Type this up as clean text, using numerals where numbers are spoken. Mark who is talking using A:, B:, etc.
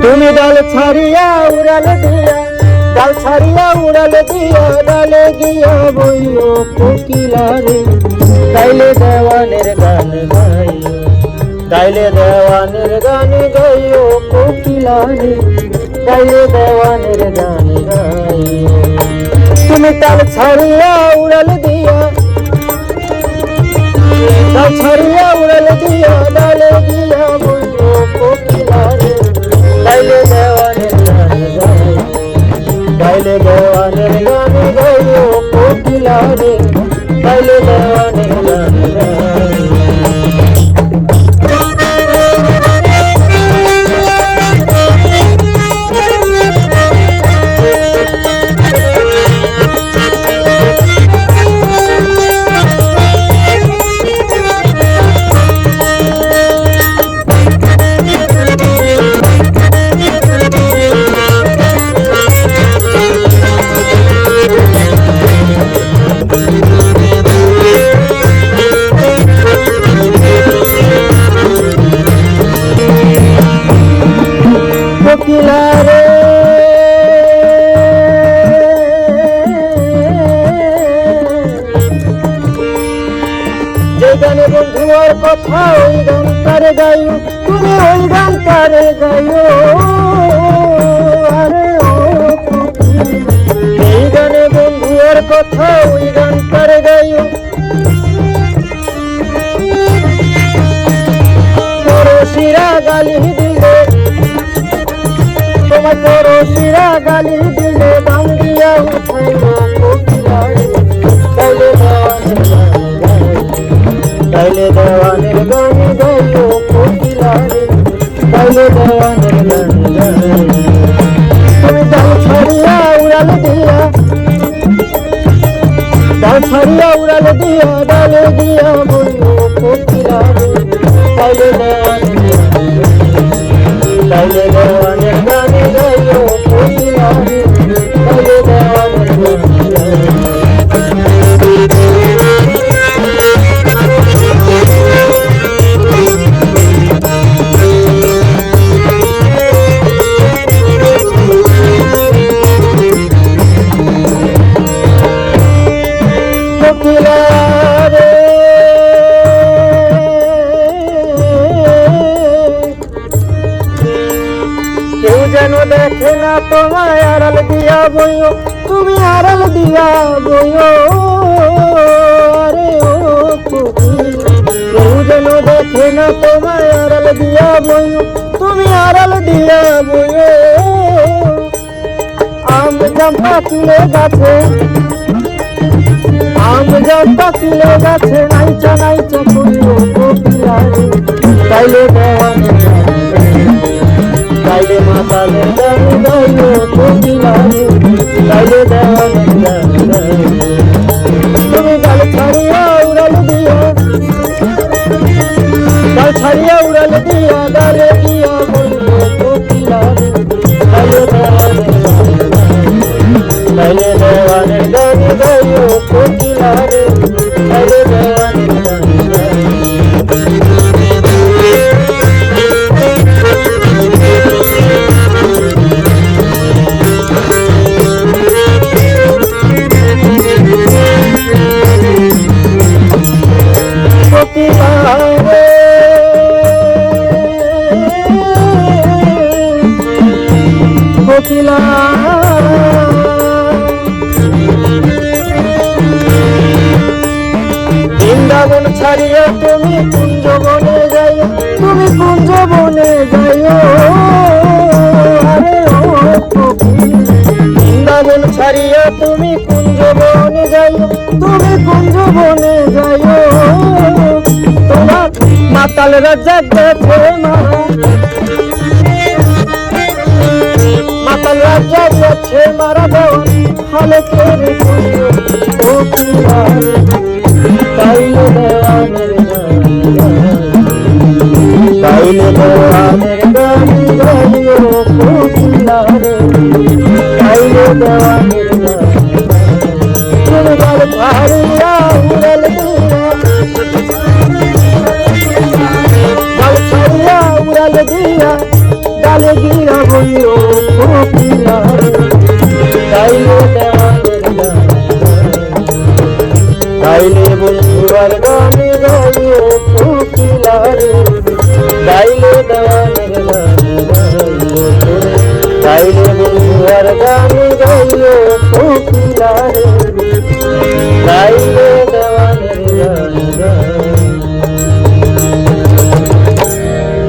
A: তুমি ডাল ছাড়িয়া উড়াল দিয়া, ডাল ছাড়িয়া উড়াল দিয়া, ডালে গিয়া বইও কোকিলা রে। তাইলে দেওয়ানের গান গাইও, তাইলে দেওয়ানের গান গাইও কোকিলা রে। তাইলে দেওয়ানের গান গাইও। তুমি ডাল ছাড়িয়া উড়াল দিয়া, ডাল ছাড়িয়া উড়াল দিয়া, ডালে গিয়া বইও কোকিলা রে। তাইলে দেওয়ানের গান গাইও, তাইলে দেওয়ানের গান গাইও কোকিলা রে। তাইলে দেওয়ানের গান গাইও। কোকিলা রে যে গানে বন্ধুর কথা ওই গান তারে গাইও, তুমি ওই গান তারে গাইও। আরে ও এই গানে বন্ধুর কথা ওই গান তারে গাইও। পড়শিরা গালি দিলে, তোমার পড়শিরা গালি দিলে, ভাঙ্গিয়া উঠাইও কোকিলা রে। তাইলে দেওয়ানের গান গাইও, তাইলে দেওয়ানের গান গাইও কোকিলা রে। তাইলে দেওয়ানের গান গাইও। তুমি ডাল ছাড়িয়া উড়াল দিয়া, ডাল ছাড়িয়া উড়াল দিয়া, ডালে দিয়া বইও কোকিলা রে। তাইলে দেওয়ানের গান গাইও, তাইলে দেওয়ানের গান গাইও কোকিলা রে। তাইলে দেওয়ানের গান গাইও। কোকিলা রে কেউ যেন দেখে না তোমায়, আড়াল দিয়া বইও, তুমি আড়াল দিয়া বইও। আরে ও কোকিলা কেউ যেন দেখে না তোমায়, আড়াল দিয়া বইও, তুমি আড়াল দিয়া বইও। আম জাম পাকিলে গাছে, আম জাম পাকিলে গাছে, নাইচা নাইচা করিও কোকিলা রে। তাইলে দেওয়ানের গান গাইও, তাইলে মাতালের গান গাইও কোকিলা রে। তাইলে দেওয়ানের গান গাইও। তুমি ডাল ছাড়িয়া উড়াল দিয়া, ডাল ছাড়িয়া উড়াল দিয়া, ডালে গিয়া বইও কোকিলা রে। তাইলে দেওয়ানের গান গাইও, তাইলে দেওয়ানের গান গাইও কোকিলা রে। তাইলে দেওয়ানের গান গাইও। কোকিলা রে কোকিলা বৃন্দাবন ছাড়িয়া তুমি কুঞ্জ বনে যাইও, তুমি কুঞ্জ বনে যাইও। আরে ও কোকিলা বৃন্দাবন ছাড়িয়া তুমি কুঞ্জ বনে যাইও, তুমি কুঞ্জ বনে যাইও। তোমার মাতাল রাজা গেছে মারা, মাতাল রাজা গেছে মারা দেওয়ান হলে কেড়ে কইও কোকিলা রে। তাইলে দেওয়ানের গান গাইও, তাইলে দেওয়ানের গান গাইও কোকিলা রে। তাইলে দেওয়ানের গান গাইও। তুমি ডাল ছাড়িয়া উড়াল দিয়া, ডাল ছাড়িয়া উড়াল দিয়া, ডালে দিয়া বইও কোকিলা রে গাইলে দেওয়ানের গান গাইলে বন্ধুয়ার গানে গাইও কোকিলা রে গাইলে দেওয়ানের গান গাইলে বন্ধুয়ার গানে গাইও কোকিলা রে।